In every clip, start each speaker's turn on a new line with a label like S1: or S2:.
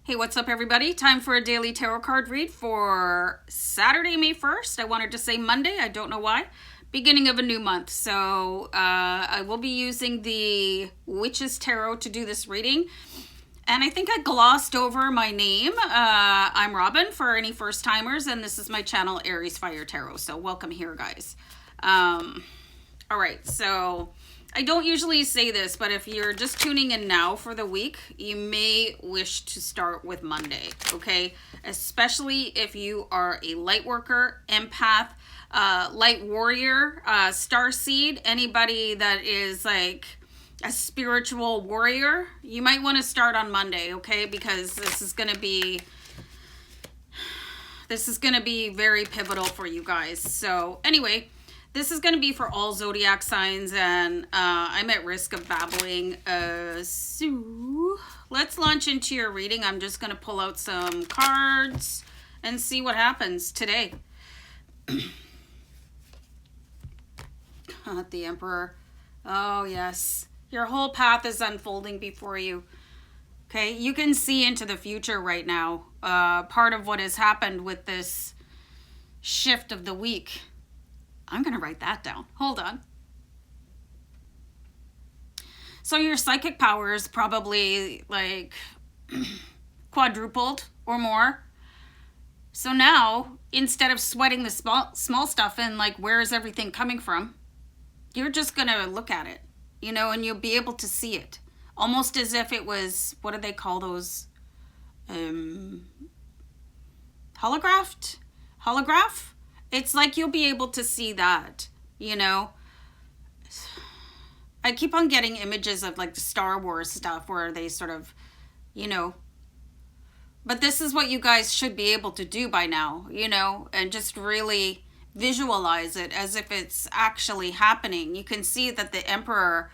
S1: Hey, what's up, everybody? Time for a daily tarot card read for Saturday, May 1st. I wanted to say Monday. I don't know why. Beginning of a new month. So I will be using the Witch's Tarot to do this reading. And I think I glossed over my name. I'm Robin for any first timers, and this is my channel, AriesFireTarot. So welcome here, guys. All right, so I don't usually say this, but if you're just tuning in now for the week, you may wish to start with Monday, okay? Especially if you are a light worker, empath, light warrior, starseed, anybody that is like a spiritual warrior, you might want to start on Monday, okay? Because this is going to be very pivotal for you guys. So anyway, this is going to be for all zodiac signs, and I'm at risk of babbling. So let's launch into your reading. I'm just going to pull out some cards and see what happens today. The Emperor. Oh, yes. Your whole path is unfolding before you. Okay, you can see into the future right now. Part of what has happened with this shift of the week. I'm going to write that down. Hold on. So your psychic power is probably like quadrupled or more. So now, instead of sweating the small stuff and like, where is everything coming from? You're just going to look at it, you know, and you'll be able to see it. Almost as if it was, what do they call those? Holograph? It's like you'll be able to see that, you know. I keep on getting images of like the Star Wars stuff where they sort of, you know. But this is what you guys should be able to do by now, you know, and just really visualize it as if it's actually happening. You can see that the Emperor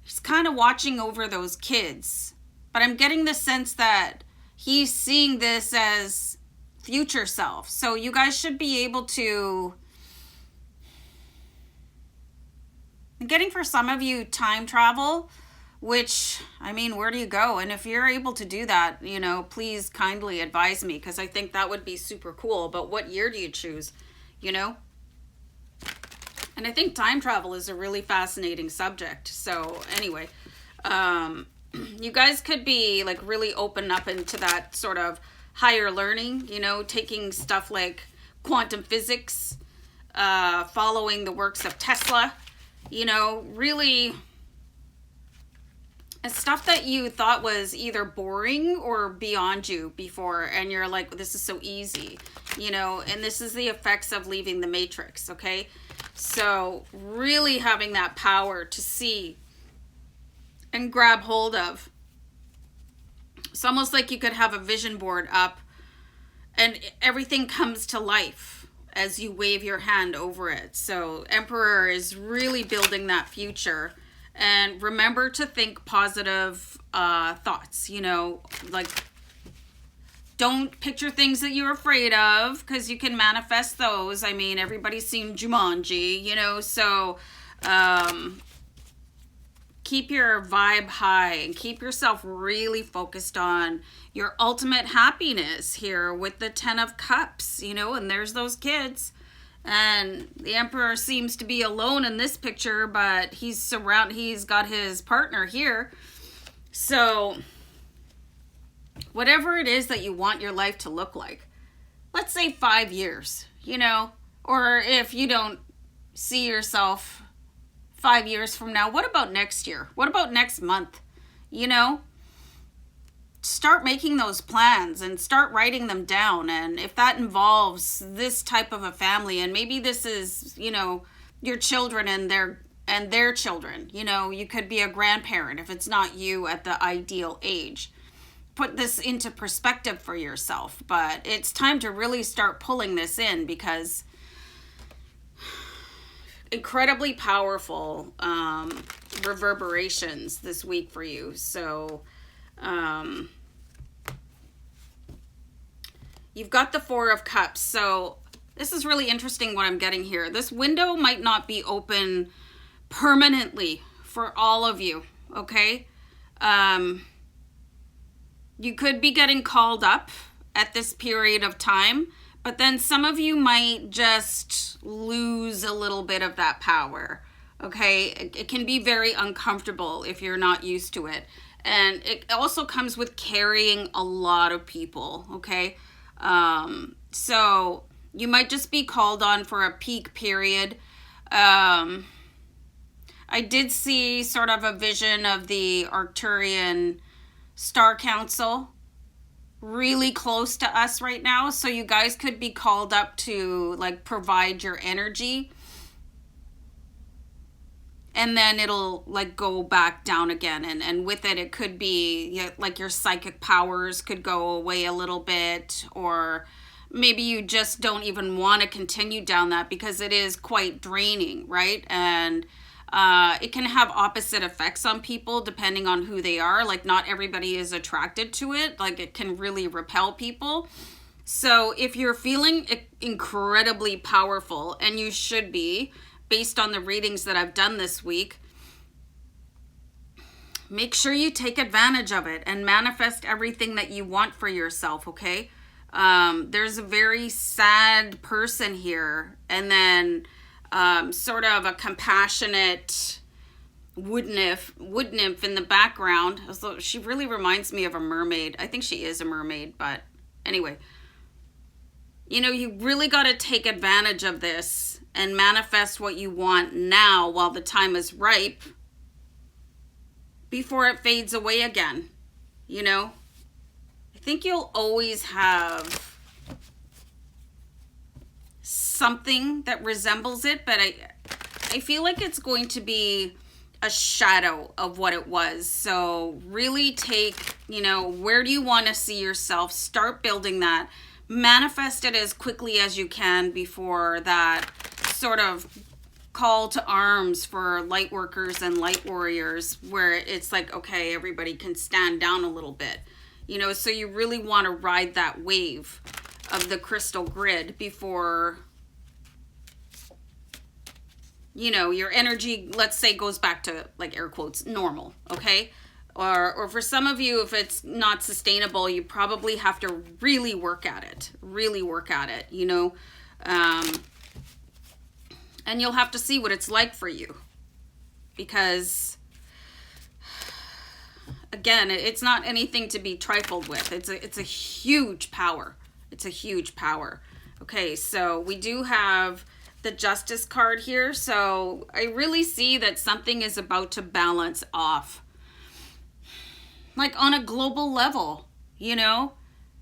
S1: is kind of watching over those kids. But I'm getting the sense that he's seeing this as future self. So you guys should be able to, I'm getting for some of you time travel, which, I mean, where do you go? And if you're able to do that, you know, please kindly advise me, because I think that would be super cool. But what year do you choose, you know? And I think time travel is a really fascinating subject. So anyway, you guys could be like really open up into that sort of higher learning, you know, taking stuff like quantum physics, following the works of Tesla, you know, really stuff that you thought was either boring or beyond you before, and you're like, this is so easy, you know, and this is the effects of leaving the matrix, okay? So really having that power to see and grab hold of. It's almost like you could have a vision board up and everything comes to life as you wave your hand over it. So Emperor is really building that future. And remember to think positive thoughts, you know, like don't picture things that you're afraid of, because you can manifest those. I mean, everybody's seen Jumanji, you know, so keep your vibe high and keep yourself really focused on your ultimate happiness here with the 10 of Cups, you know, and there's those kids. And the Emperor seems to be alone in this picture, but he's got his partner here. So whatever it is that you want your life to look like, let's say 5 years, you know, or if you don't see yourself 5 years from now, what about next year? What about next month? You know, start making those plans and start writing them down. And if that involves this type of a family, and maybe this is, you know, your children and their children, you know, you could be a grandparent if it's not you at the ideal age. Put this into perspective for yourself. But it's time to really start pulling this in, because incredibly powerful reverberations this week for you. So you've got the 4 of Cups. So this is really interesting what I'm getting here. This window might not be open permanently for all of you, okay? You could be getting called up at this period of time, but then some of you might just lose a little bit of that power. Okay, it can be very uncomfortable if you're not used to it. And it also comes with carrying a lot of people, okay? So you might just be called on for a peak period. I did see sort of a vision of the Arcturian Star Council really close to us right now. So you guys could be called up to like provide your energy. And then it'll like go back down again. And with it, it could be like your psychic powers could go away a little bit, or maybe you just don't even want to continue down that because it is quite draining, right? And it can have opposite effects on people depending on who they are. Like not everybody is attracted to it. Like it can really repel people. So if you're feeling incredibly powerful, and you should be, based on the readings that I've done this week, make sure you take advantage of it and manifest everything that you want for yourself, okay? There's a very sad person here, and then sort of a compassionate wood nymph in the background. So she really reminds me of a mermaid. I think she is a mermaid, but anyway. You know, you really got to take advantage of this and manifest what you want now while the time is ripe before it fades away again. You know, I think you'll always have something that resembles it, but I feel like it's going to be a shadow of what it was. So really take, you know, where do you want to see yourself? Start building that. Manifest it as quickly as you can before that sort of call to arms for light workers and light warriors, where it's like, okay, everybody can stand down a little bit, you know. So you really want to ride that wave of the crystal grid before, you know, your energy, let's say, goes back to, like, air quotes, normal, okay? Or for some of you, if it's not sustainable, you probably have to really work at it, you know. And you'll have to see what it's like for you, because again, it's not anything to be trifled with. It's a huge power. It's a huge power. Okay, so we do have the Justice card here. So I really see that something is about to balance off, like on a global level, you know,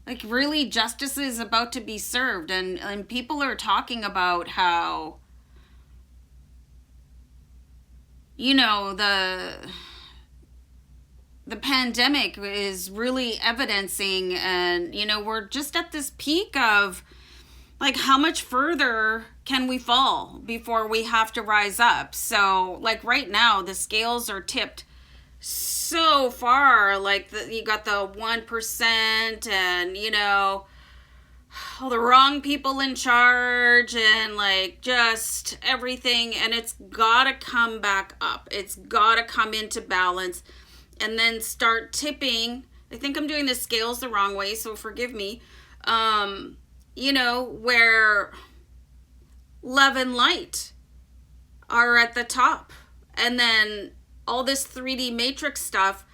S1: like really justice is about to be served. And people are talking about how, you know, the pandemic is really evidencing, and, you know, we're just at this peak of, like, how much further can we fall before we have to rise up? So, like, right now, the scales are tipped so far. Like, you got the 1%, and, you know, all the wrong people in charge, and, like, just everything. And it's gotta come back up. It's gotta come into balance and then start tipping. I think I'm doing the scales the wrong way, so forgive me. You know, where love and light are at the top, and then all this 3D matrix stuff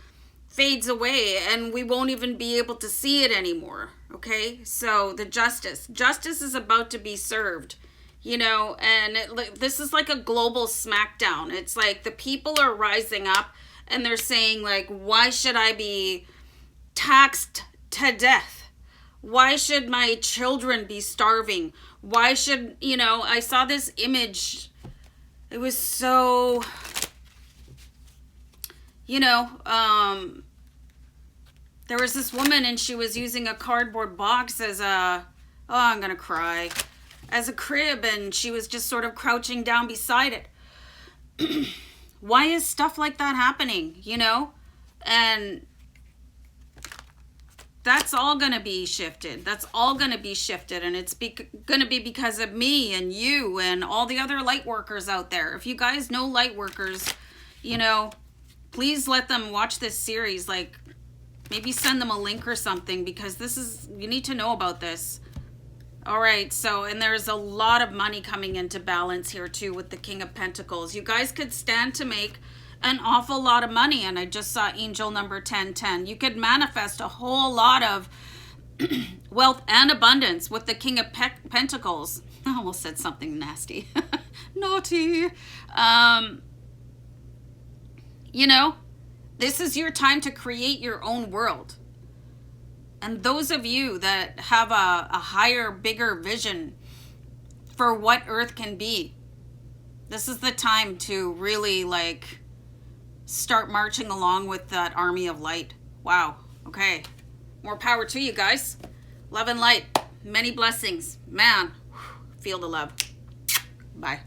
S1: fades away, and we won't even be able to see it anymore. Okay, so the justice is about to be served, you know, and this is like a global smackdown. It's like the people are rising up, and they're saying, like, why should I be taxed to death? Why should my children be starving? Why should, you know, I saw this image. It was so, you know, there was this woman, and she was using a cardboard box as a, oh, I'm going to cry, as a crib, and she was just sort of crouching down beside it. Why is stuff like that happening, you know? And that's all going to be shifted. That's all going to be shifted. And it's going to be because of me and you and all the other light workers out there. If you guys know light workers, you know, please let them watch this series. Like, Maybe send them a link or something, because this is, you need to know about this. All right, so, and there's a lot of money coming into balance here too with the King of Pentacles. You guys could stand to make an awful lot of money, and I just saw angel number 1010. You could manifest a whole lot of wealth and abundance with the King of Pentacles. I almost said something nasty. Naughty. You know, this is your time to create your own world. And those of you that have a higher, bigger vision for what Earth can be, this is the time to really like start marching along with that army of light. Wow. Okay. More power to you guys. Love and light. Many blessings. Man, feel the love. Bye.